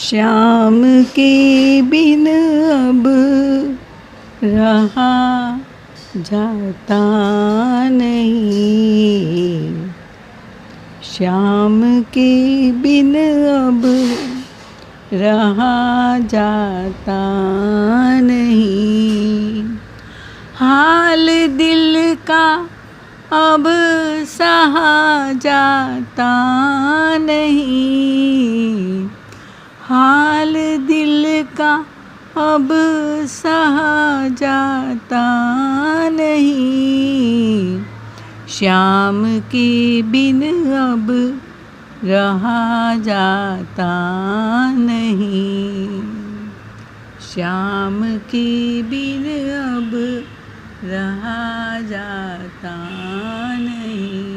श्याम के बिन अब रहा जाता नहीं, श्याम के बिन अब रहा जाता नहीं। हाल दिल का अब सहा जाता नहीं, हाल दिल का अब सहा जाता नहीं। श्याम के बिन अब रहा जाता नहीं, श्याम के बिन अब रहा जाता नहीं।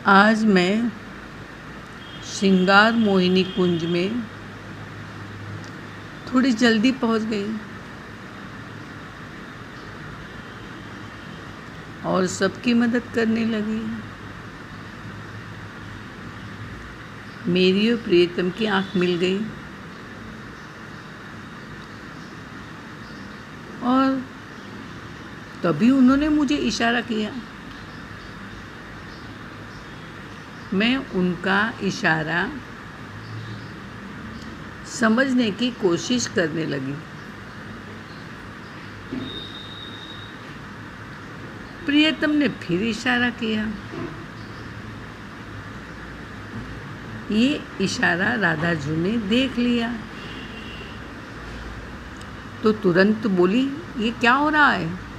आज मैं श्रृंगार मोहिनी कुंज में थोड़ी जल्दी पहुंच गई और सबकी मदद करने लगी। मेरी और प्रियतम की आंख मिल गई और तभी उन्होंने मुझे इशारा किया। मैं उनका इशारा समझने की कोशिश करने लगी। प्रियतम ने फिर इशारा किया। ये इशारा राधाजू ने देख लिया तो तुरंत बोली, ये क्या हो रहा है?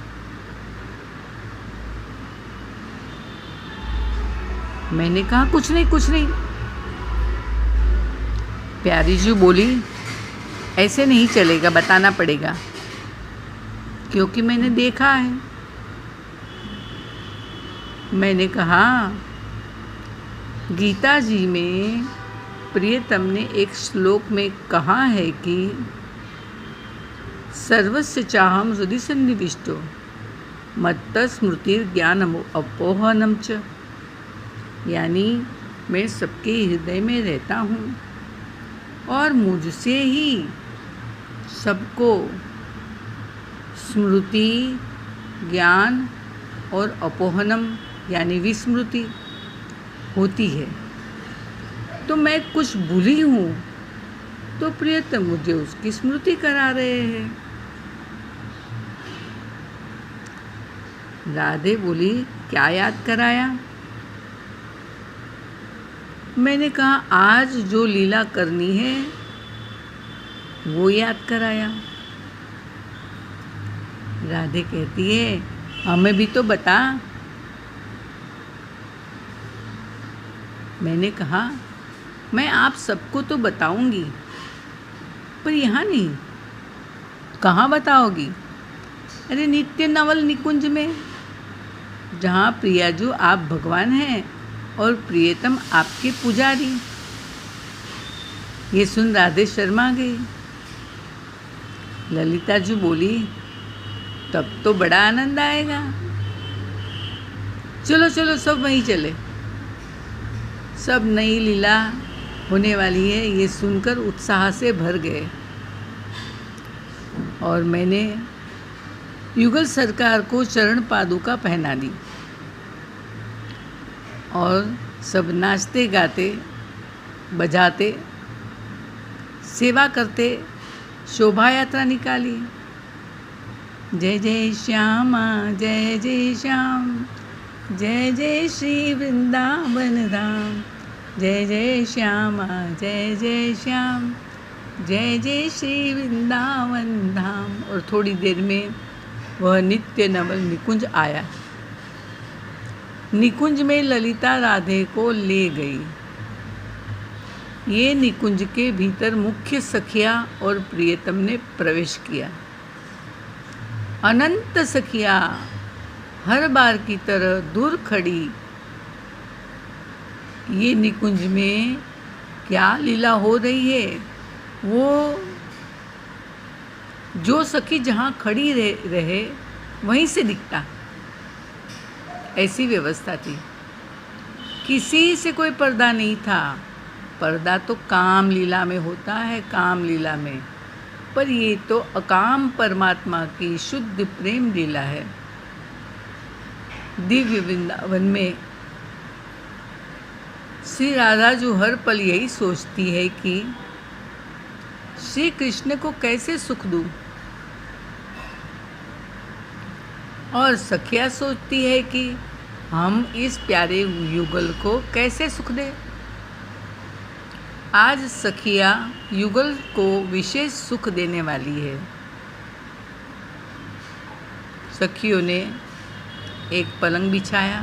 मैंने कहा कुछ नहीं कुछ नहीं। प्यारी जी बोली, ऐसे नहीं चलेगा, बताना पड़ेगा क्योंकि मैंने देखा है। मैंने कहा, गीता जी में प्रियतम ने एक श्लोक में कहा है कि सर्वस्य चाहम हृदि सन्निविष्टो मत्त स्मृतिर ज्ञानम अपोहनम च, यानी मैं सबके हृदय में रहता हूँ और मुझसे ही सबको स्मृति, ज्ञान और अपोहनम यानी विस्मृति होती है। तो मैं कुछ भूली हूँ तो प्रियतम मुझे उसकी स्मृति करा रहे हैं। राधे बोली, क्या याद कराया? मैंने कहा, आज जो लीला करनी है वो याद कराया। राधे कहती है, हमें भी तो बता। मैंने कहा, मैं आप सबको तो बताऊंगी पर यहाँ नहीं। कहाँ बताओगी? अरे नित्य नवल निकुंज में, जहाँ प्रियाजू आप भगवान हैं और प्रियतम आपके पुजारी। ये सुन राधे शर्मा गई। ललिता जी बोली, तब तो बड़ा आनंद आएगा। चलो चलो सब वहीं चले। सब नई लीला होने वाली है ये सुनकर उत्साह से भर गए और मैंने युगल सरकार को चरण पादुका पहना दी और सब नाचते गाते बजाते सेवा करते शोभा यात्रा निकाली। जय जय श्यामा जय जय श्याम, जय जय श्री वृंदावन धाम, जय जय श्यामा जय जय श्याम, जय जय श्री वृंदावन धाम। और थोड़ी देर में वह नित्य नवल निकुंज आया। निकुंज में ललिता राधे को ले गई। ये निकुंज के भीतर मुख्य सखिया और प्रियतम ने प्रवेश किया। अनंत सखिया हर बार की तरह दूर खड़ी। ये निकुंज में क्या लीला हो रही है वो जो सखी जहाँ खड़ी रहे वहीं से दिखता, ऐसी व्यवस्था थी। किसी से कोई पर्दा नहीं था। पर्दा तो काम लीला में होता है, काम लीला में, पर ये तो अकाम परमात्मा की शुद्ध प्रेम लीला है। दिव्य वृंदावन में श्री राधा जो हर पल यही सोचती है कि श्री कृष्ण को कैसे सुख दूं, और सखिया सोचती है कि हम इस प्यारे युगल को कैसे सुख दें। आज सखिया युगल को विशेष सुख देने वाली है। सखियों ने एक पलंग बिछाया,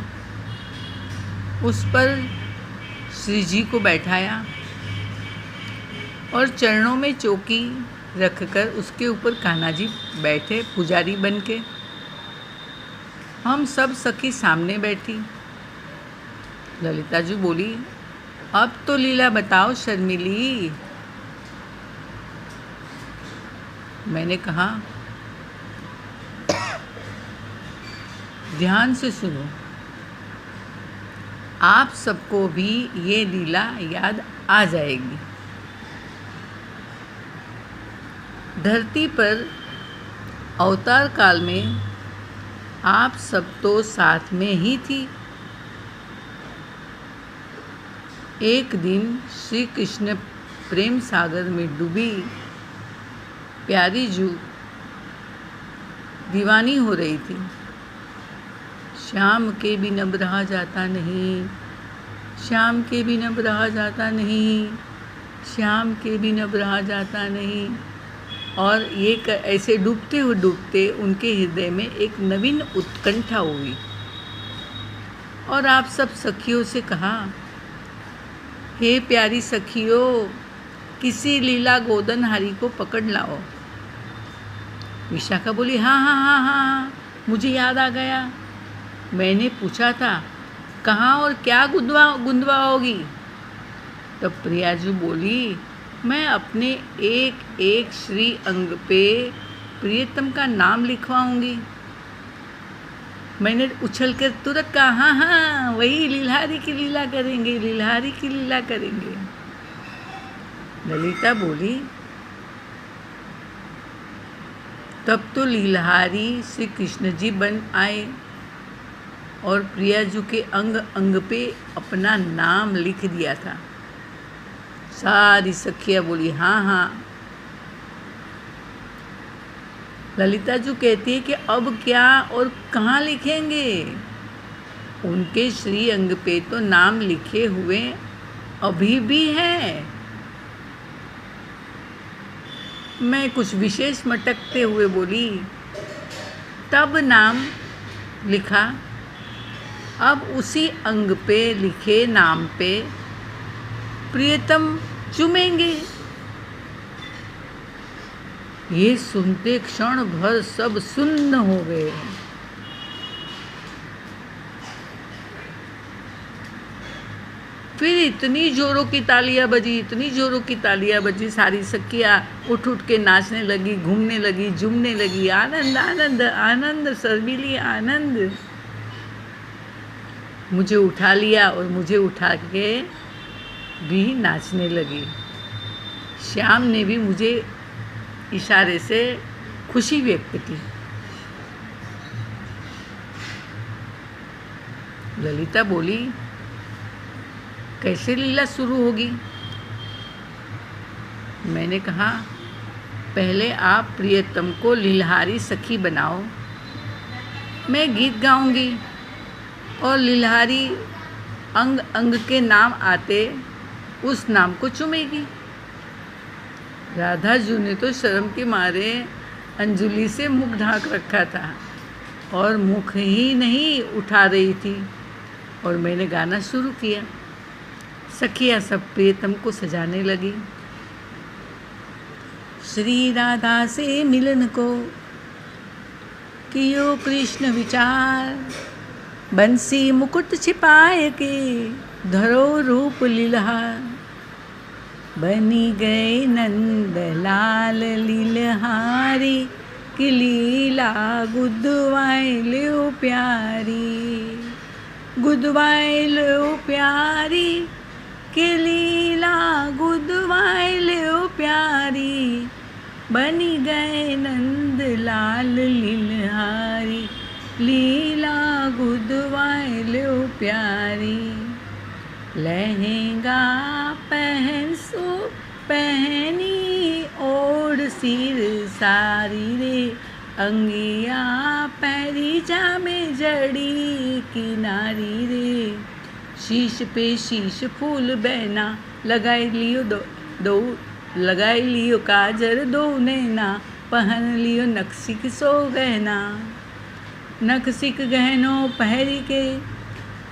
उस पर श्री जी को बैठाया और चरणों में चौकी रखकर उसके ऊपर कान्हा जी बैठे पुजारी बन के। हम सब सखी सामने बैठी। ललिता जी बोली, अब तो लीला बताओ शर्मिली। मैंने कहा, ध्यान से सुनो, आप सबको भी ये लीला याद आ जाएगी। धरती पर अवतार काल में आप सब तो साथ में ही थी। एक दिन श्री कृष्ण प्रेम सागर में डूबी प्यारी जू दीवानी हो रही थी। श्याम के बिन अब रहा जाता नहीं, श्याम के बिन अब रहा जाता नहीं, श्याम के बिन अब रहा जाता नहीं। और ये ऐसे डूबते उनके हृदय में एक नवीन उत्कंठा हुई। और आप सब सखियों से कहा, हे प्यारी सखियों, किसी लीला गोदनहारी को पकड़ लाओ। विशाखा बोली, हाँ हाँ हाँ हाँ, मुझे याद आ गया। मैंने पूछा था कहाँ और क्या गुंदवाओगी। तब प्रियाजू बोली, मैं अपने एक एक श्री अंग पे प्रियतम का नाम लिखवाऊंगी। मैंने उछल कर तुरंत कहा, हाँ हाँ, वही लीलहारी की लीला करेंगे, लीलहारी की लीला करेंगे। ललिता बोली, तब तो लीलहारी श्री कृष्ण जी बन आए और प्रियाजू के अंग अंग पे अपना नाम लिख दिया था। सारी सखियाँ बोली, हाँ हाँ। ललिता जी कहती है कि अब क्या और कहाँ लिखेंगे। उनके श्री अंग पे तो नाम लिखे हुए अभी भी हैं। मैं कुछ विशेष मटकते हुए बोली, तब नाम लिखा, अब उसी अंग पे लिखे नाम पे प्रियतम चूमेंगे। ये सुनते क्षण भर सब सुन्न हो गए। फिर इतनी जोरों की तालियां बजी, इतनी जोरों की तालियां बजी, सारी सखियां उठ उठ के नाचने लगी, घूमने लगी, झूमने लगी। आनंद आनंद आनंद, शर्मिली आनंद। मुझे उठा लिया और मुझे उठा के भी नाचने लगी। श्याम ने भी मुझे इशारे से खुशी व्यक्त की। ललिता बोली, कैसे लीला शुरू होगी। मैंने कहा, पहले आप प्रियतम को लीलहारी सखी बनाओ, मैं गीत गाऊंगी और लीलहारी अंग अंग के नाम आते उस नाम को चूमेगी। राधा जी ने तो शर्म के मारे अंजलि से मुख ढांक रखा था और मुख ही नहीं उठा रही थी। और मैंने गाना शुरू किया। सखियाँ सब प्रियतम को सजाने लगी। श्री राधा से मिलन को कियो कृष्ण विचार, बंसी मुकुट छिपाए के धरो रूप लीलहार। बनी गए नंद लाल लीलहारी, की लीला गुदवाए लियो प्यारी। गुदवाइल ओ प्यारी के लीला गुदवाइल ओ प्यारी, बनी गए नंद लाल लीलहारी, लीला गुदवाइल ओ प्यारी। लहंगा पहनी ओढ़ सिर सारी रे, अंगिया पैरी जामे जड़ी किनारी रे। शीश पे शीश फूल बहना, लगाई लियो काजर दो नैना, पहन लियो नक्सिक सो गहना। नक्सिक गहनों पहरी के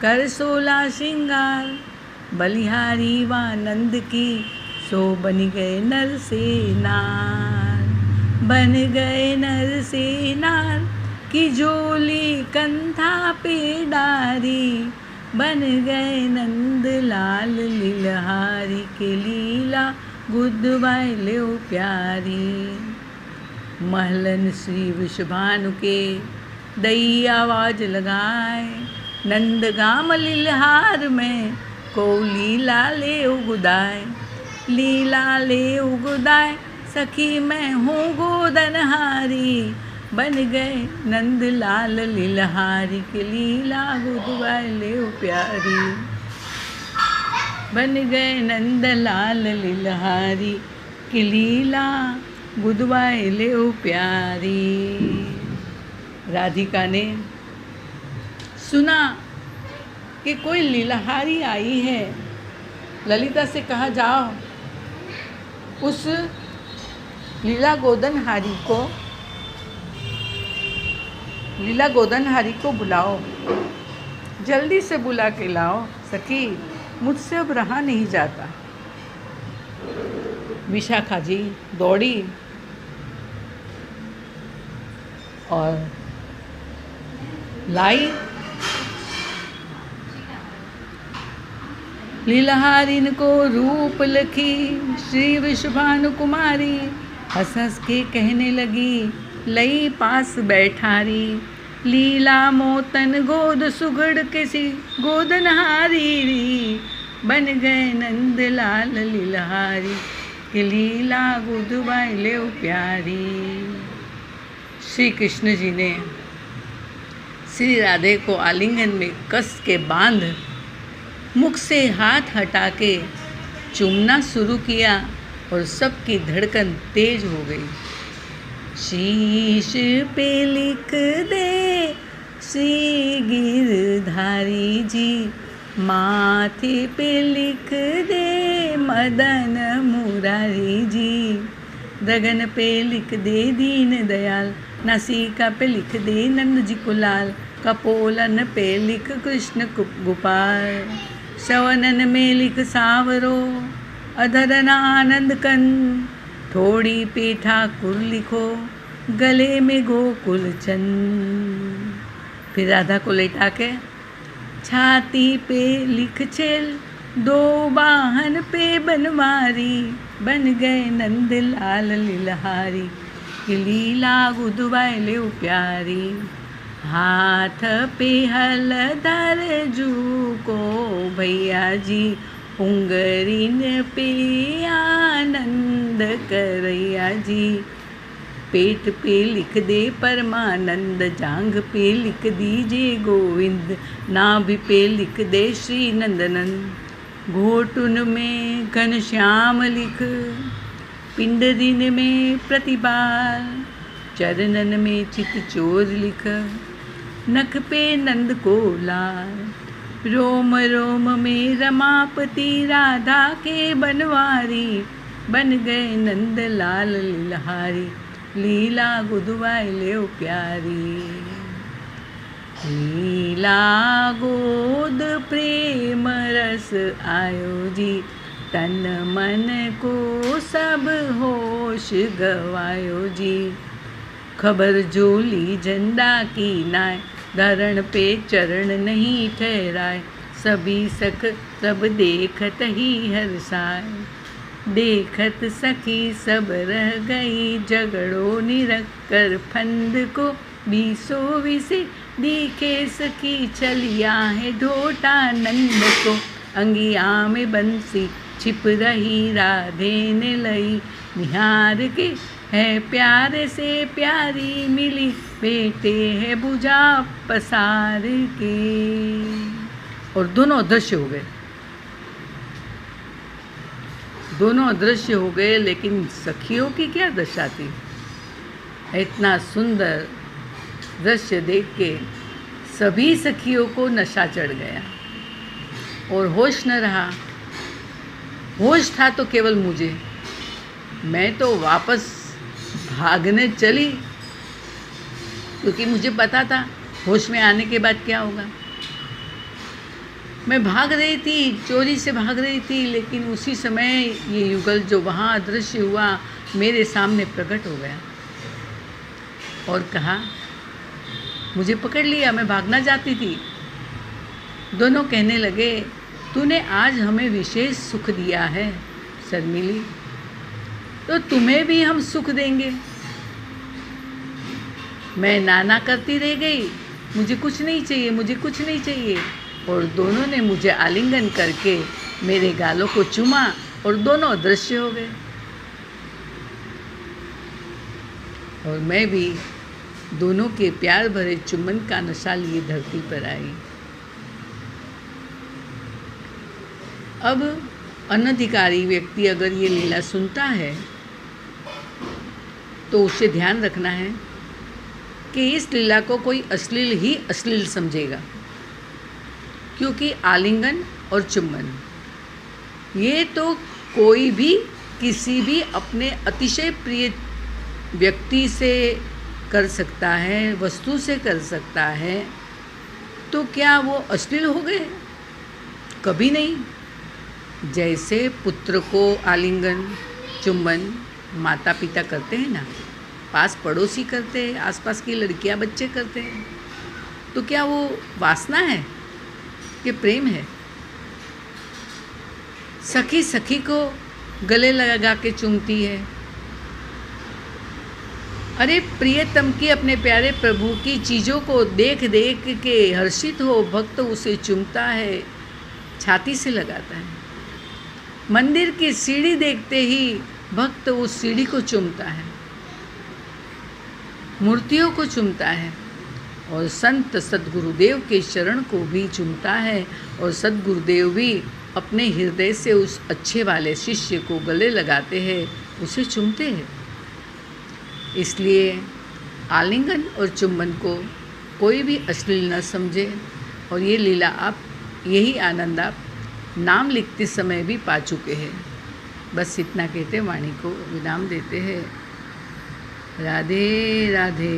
कर सोला श्रृंगार, बलिहारी वा नंद की सो बन गए नर से नार, बन गए नर से नार की झोली कंधा पे डारी, बन गए नंद लाल लीलहारी के लीला गुदवाइल ओ प्यारी। महलन श्री विषभानु के दई आवाज लगाए, नंद गाम लीलहार में को लीला ले उगुदाए, लीला ले उगुदाए सखी मैं हूँ गोदनहारी, बन गए नंद लाल लीलहारी के लीला गुदवाइल ओ प्यारी, बन गए नंद लाल लीलहारी की लीला गुदवाइल ओ प्यारी। राधिका ने सुना कि कोई लीलाहारी आई है। ललिता से कहा जाओ उस लीला गोदनहारी को बुलाओ, जल्दी से बुला के लाओ सखी, मुझसे अब रहा नहीं जाता। विशाखा जी दौड़ी और लाई लीलाहारिन को रूप लखी श्री विषभानु कुमारी, हंस हंस के कहने लगी लई पास बैठारी, लीला मोतन गोद सुगड़ किसी गोदनहारी री, बन गए नंद लाल लीलहारी कि लीला गुदवाइल ओ प्यारी। श्री कृष्ण जी ने श्री राधे को आलिंगन में कस के बांध मुख से हाथ हटा के चूमना शुरू किया और सबकी धड़कन तेज हो गई। शीश पे लिख दे श्री गिरधारी जी, माथे पे लिख दे मदन मुरारी जी, गगन पे लिख दे दीन दयाल, नासिका पे लिख दे नंद जी को लाल, कपोलन पे लिख कृष्ण गोपाल, शवनन में लिख सावरो, अधरन आनंद कंद, थोड़ी पे ठाकुर लिखो, गले में गोकुल चंद। फिर राधा को लेटा के छाती पे लिख छेल, दो बाहन पे बनवारी, बन गए नंद लाल लीलहारी कि लीला गुदवाइल ओ प्यारी। हाथ पे हलधर जू को भैया जी, उंगरीन पे आनंद करैया जी, पेट पे लिख दे परमानंद, जांघ पे लिख दीजिए गोविंद, नाभि पे लिख दे श्री नंदनन, घोटुन में घनश्याम लिख, पिंडदिन में प्रतिपाल, चरणन में चितचोर लिख, नख पे नंद को लाल, रोम रोम में रमापति राधा के बनवारी, बन गए नंद लाल लीलहारी लीला गुदवाइल ओ प्यारी। लीला गोद प्रेम रस आयो जी, तन मन को सब होश गवायो जी, खबर जोली झंडा की नाय, धरण पे चरण नहीं ठहराए, सभी सख सब देखत ही हर्षाए, देखत सखी सब रह गई, झगड़ो निरख कर फंद को बीसो विसे दिखे सखी चलिया है ढोटा नंद को, अंगिया में बंसी छिप रही राधे ने लई, निहार के है प्यारे से प्यारी मिली, बेटे है बुझा पसार के। और दोनों अदृश्य हो गए, दोनों अदृश्य हो गए। लेकिन सखियों की क्या दशा थी। इतना सुंदर दृश्य देख के सभी सखियों को नशा चढ़ गया और होश न रहा। होश था तो केवल मुझे, मैं तो वापस भागने चली, क्योंकि मुझे पता था होश में आने के बाद क्या होगा। मैं भाग रही थी, चोरी से भाग रही थी, लेकिन उसी समय ये युगल जो वहाँ अदृश्य हुआ मेरे सामने प्रकट हो गया और कहा, मुझे पकड़ लिया, मैं भागना चाहती थी। दोनों कहने लगे, तूने आज हमें विशेष सुख दिया है शर्मिली, तो तुम्हें भी हम सुख देंगे। मैं नाना करती रह गई, मुझे कुछ नहीं चाहिए, मुझे कुछ नहीं चाहिए। और दोनों ने मुझे आलिंगन करके मेरे गालों को चूमा और दोनों अदृश्य हो गए। और मैं भी दोनों के प्यार भरे चुम्बन का नशा लिए धरती पर आई। अब अनधिकारी व्यक्ति अगर ये लीला सुनता है तो उसे ध्यान रखना है कि इस लीला को कोई अश्लील ही अश्लील समझेगा, क्योंकि आलिंगन और चुम्बन ये तो कोई भी किसी भी अपने अतिशय प्रिय व्यक्ति से कर सकता है, वस्तु से कर सकता है, तो क्या वो अश्लील हो गए? कभी नहीं। जैसे पुत्र को आलिंगन चुम्बन माता पिता करते हैं ना, पास पड़ोसी करते हैं, आसपास की लड़कियां बच्चे करते हैं, तो क्या वो वासना है कि प्रेम है? सखी सखी को गले लगा के चूमती है। अरे प्रियतम की अपने प्यारे प्रभु की चीज़ों को देख देख के हर्षित हो भक्त उसे चूमता है, छाती से लगाता है। मंदिर की सीढ़ी देखते ही भक्त उस सीढ़ी को चूमता है, मूर्तियों को चूमता है और संत सद्गुरुदेव के चरण को भी चूमता है। और सद्गुरुदेव भी अपने हृदय से उस अच्छे वाले शिष्य को गले लगाते हैं, उसे चूमते हैं। इसलिए आलिंगन और चुम्बन को कोई भी अश्लील न समझे। और ये लीला आप, यही आनंद आप नाम लिखते समय भी पा चुके हैं। बस इतना कहते वाणी को विराम देते हैं। राधे राधे।